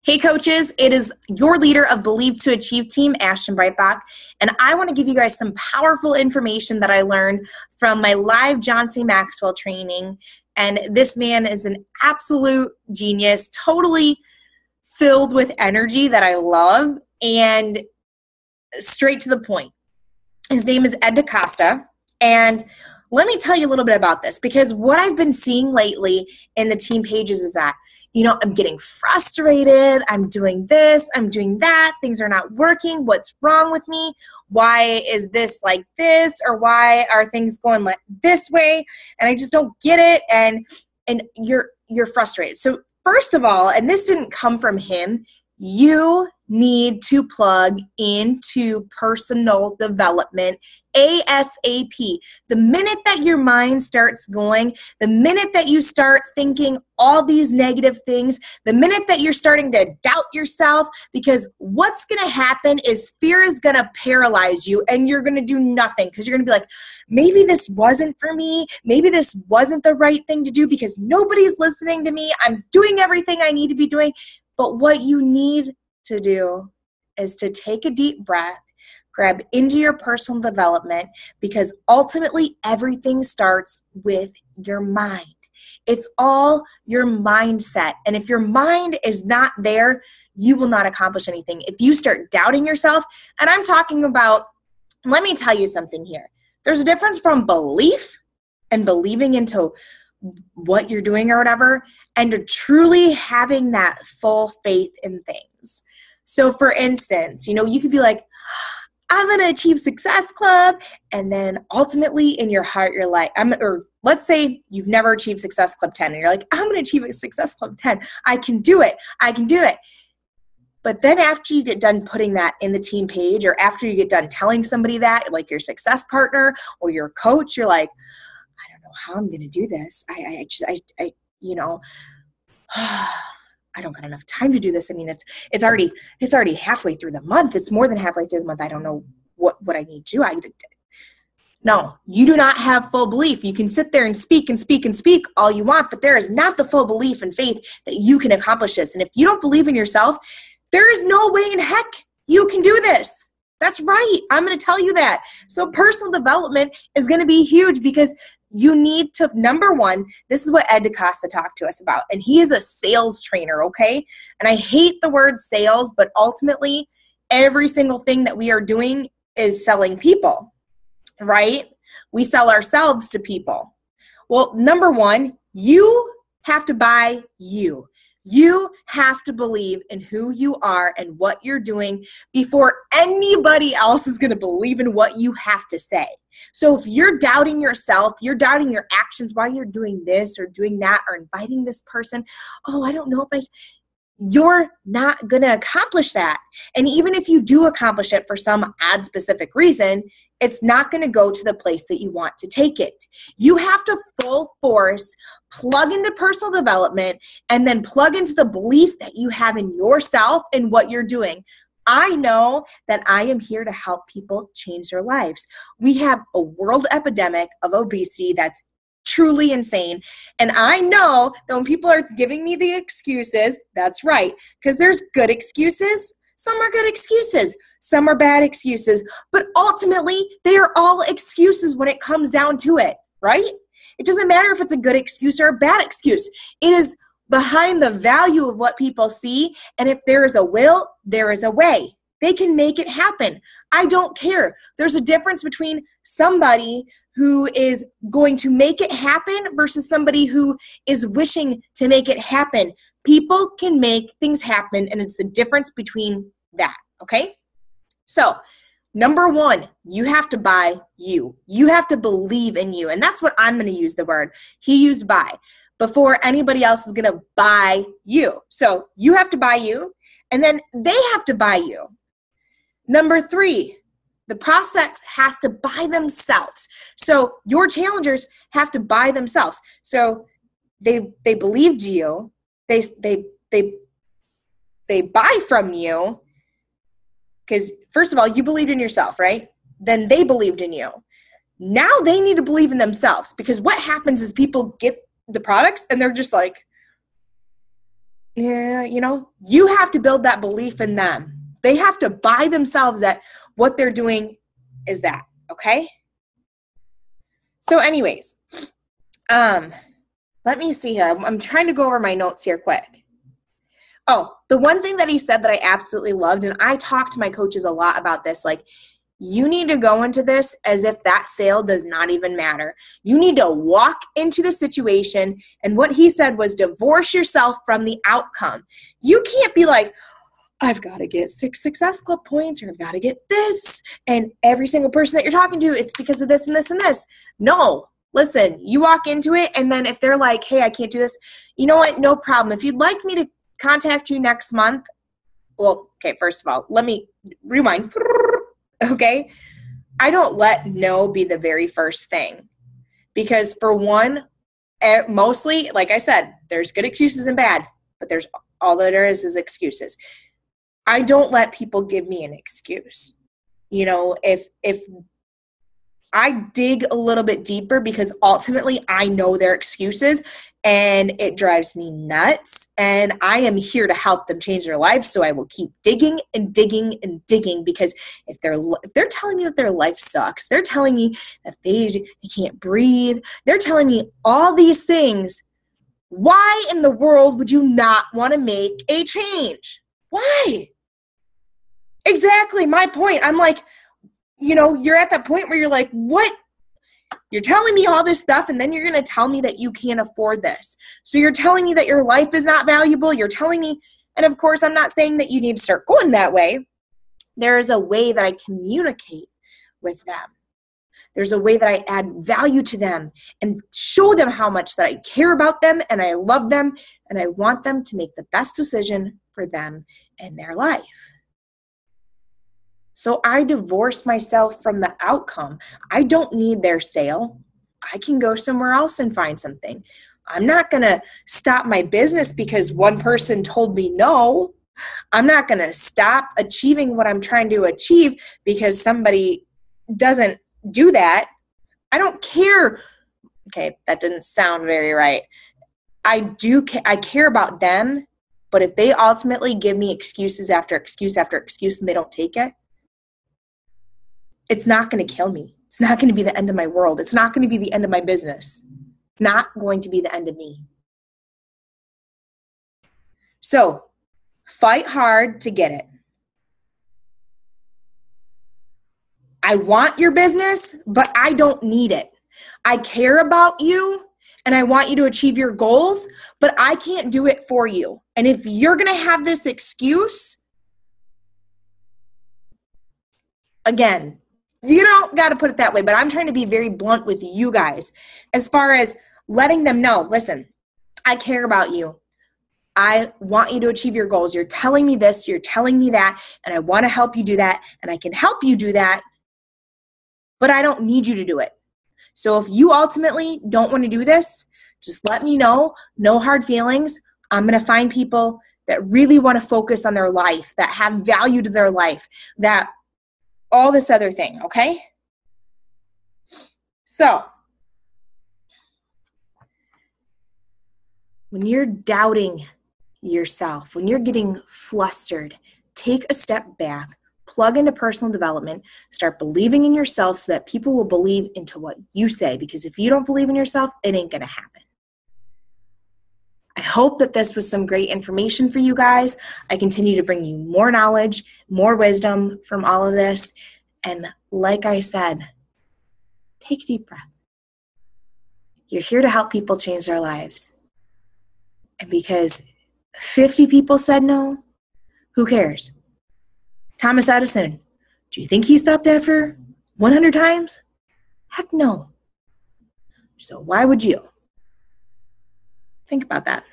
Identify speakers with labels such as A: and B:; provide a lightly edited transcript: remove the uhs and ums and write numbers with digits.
A: Hey coaches, it is your leader of Believe to Achieve team, Ashton Breitbach, and I want to give you guys some powerful information that I learned from my live John C. Maxwell training. And this man is an absolute genius, totally filled with energy that I love, and straight to the point. His name is Ed DaCosta, and let me tell you a little bit about this, because what I've been seeing lately in the team pages is that, I'm getting frustrated, I'm doing this, I'm doing that, things are not working, what's wrong with me, why is this like this, or why are things going like this way, and I just don't get it, and you're frustrated. So first of all, and this didn't come from him, you need to plug into personal development ASAP. The minute that your mind starts going, the minute that you start thinking all these negative things, the minute that you're starting to doubt yourself, because what's going to happen is fear is going to paralyze you and you're going to do nothing, because you're going to be like, maybe this wasn't for me. Maybe this wasn't the right thing to do because nobody's listening to me. I'm doing everything I need to be doing. But what you need to do is to take a deep breath, grab into your personal development, because ultimately everything starts with your mind. It's all your mindset. And if your mind is not there, you will not accomplish anything. If you start doubting yourself, and I'm talking about, let me tell you something here. There's a difference from belief and believing into what you're doing or whatever, and to truly having that full faith in things. So for instance, you could be like, I'm going to achieve Success Club. And then ultimately in your heart, you're like, or let's say you've never achieved Success Club 10. And you're like, I'm going to achieve a Success Club 10. I can do it. I can do it. But then after you get done putting that in the team page, or after you get done telling somebody that, like your success partner or your coach, you're like, I don't know how I'm going to do this. I don't got enough time to do this. I mean, it's already halfway through the month. It's more than halfway through the month. I don't know what I need to do. No, you do not have full belief. You can sit there and speak and speak and speak all you want, but there is not the full belief and faith that you can accomplish this. And if you don't believe in yourself, there is no way in heck you can do this. That's right. I'm going to tell you that. So personal development is going to be huge, because you need to, number one, this is what Ed DaCosta talked to us about, and he is a sales trainer, okay? And I hate the word sales, but ultimately every single thing that we are doing is selling people, right? We sell ourselves to people. Well, number one, you have to buy you. You have to believe in who you are and what you're doing before anybody else is going to believe in what you have to say. So if you're doubting yourself, you're doubting your actions while you're doing this or doing that or inviting this person, I don't know if you're not going to accomplish that. And even if you do accomplish it for some odd specific reason, it's not going to go to the place that you want to take it. You have to full force plug into personal development and then plug into the belief that you have in yourself and what you're doing. I know that I am here to help people change their lives. We have a world epidemic of obesity that's truly insane. And I know that when people are giving me the excuses, that's right, because there's good excuses. Some are good excuses. Some are bad excuses. But ultimately, they are all excuses when it comes down to it, right? It doesn't matter if it's a good excuse or a bad excuse. It is behind the value of what people see. And if there is a will, there is a way. They can make it happen. I don't care. There's a difference between somebody who is going to make it happen versus somebody who is wishing to make it happen. People can make things happen, and it's the difference between that, okay? So, number one, you have to buy you. You have to believe in you, and that's what I'm going to use the word. He used buy before anybody else is going to buy you. So, you have to buy you, and then they have to buy you. Number three, the prospects has to buy themselves. So your challengers have to buy themselves. So they believed you. They buy from you because first of all, you believed in yourself, right? Then they believed in you. Now they need to believe in themselves, because what happens is people get the products and they're just like, yeah, you have to build that belief in them. They have to buy themselves that what they're doing is that, okay? So anyways, let me see here. I'm trying to go over my notes here quick. Oh, the one thing that he said that I absolutely loved, and I talk to my coaches a lot about this, like, you need to go into this as if that sale does not even matter. You need to walk into the situation, and what he said was divorce yourself from the outcome. You can't be like, I've got to get 6 Success Club points, or I've got to get this, and every single person that you're talking to, it's because of this and this and this. No. Listen, you walk into it, and then if they're like, hey, I can't do this, you know what? No problem. If you'd like me to contact you next month, well, okay, first of all, let me rewind. Okay? I don't let no be the very first thing. Because for one, mostly, like I said, there's good excuses and bad, but there's all that there is excuses. I don't let people give me an excuse. If I dig a little bit deeper, because ultimately I know their excuses and it drives me nuts, and I am here to help them change their lives. So I will keep digging and digging and digging, because if they're telling me that their life sucks, they're telling me that they can't breathe, they're telling me all these things, why in the world would you not want to make a change? Why? Exactly my point. I'm like, you're at that point where you're like, what? You're telling me all this stuff, and then you're going to tell me that you can't afford this. So you're telling me that your life is not valuable. You're telling me, and of course, I'm not saying that you need to start going that way. There is a way that I communicate with them. There's a way that I add value to them and show them how much that I care about them and I love them and I want them to make the best decision for them and their life. So I divorced myself from the outcome. I don't need their sale. I can go somewhere else and find something. I'm not going to stop my business because one person told me no. I'm not going to stop achieving what I'm trying to achieve because somebody doesn't do that. I don't care. Okay, that didn't sound very right. I care about them, but if they ultimately give me excuses after excuse after excuse and they don't take it, it's not going to kill me. It's not going to be the end of my world. It's not going to be the end of my business. Not going to be the end of me. So, fight hard to get it. I want your business, but I don't need it. I care about you and I want you to achieve your goals, but I can't do it for you. And if you're going to have this excuse, again, you don't got to put it that way, but I'm trying to be very blunt with you guys as far as letting them know, listen, I care about you. I want you to achieve your goals. You're telling me this, you're telling me that, and I want to help you do that, and I can help you do that, but I don't need you to do it. So if you ultimately don't want to do this, just let me know. No hard feelings. I'm going to find people that really want to focus on their life, that have value to their life, that all this other thing, okay? So, when you're doubting yourself, when you're getting flustered, take a step back, plug into personal development, start believing in yourself so that people will believe into what you say, because if you don't believe in yourself, it ain't going to happen. I hope that this was some great information for you guys. I continue to bring you more knowledge, more wisdom from all of this. And like I said, take a deep breath. You're here to help people change their lives. And because 50 people said no, who cares? Thomas Edison, do you think he stopped after 100 times? Heck no. So why would you? Think about that.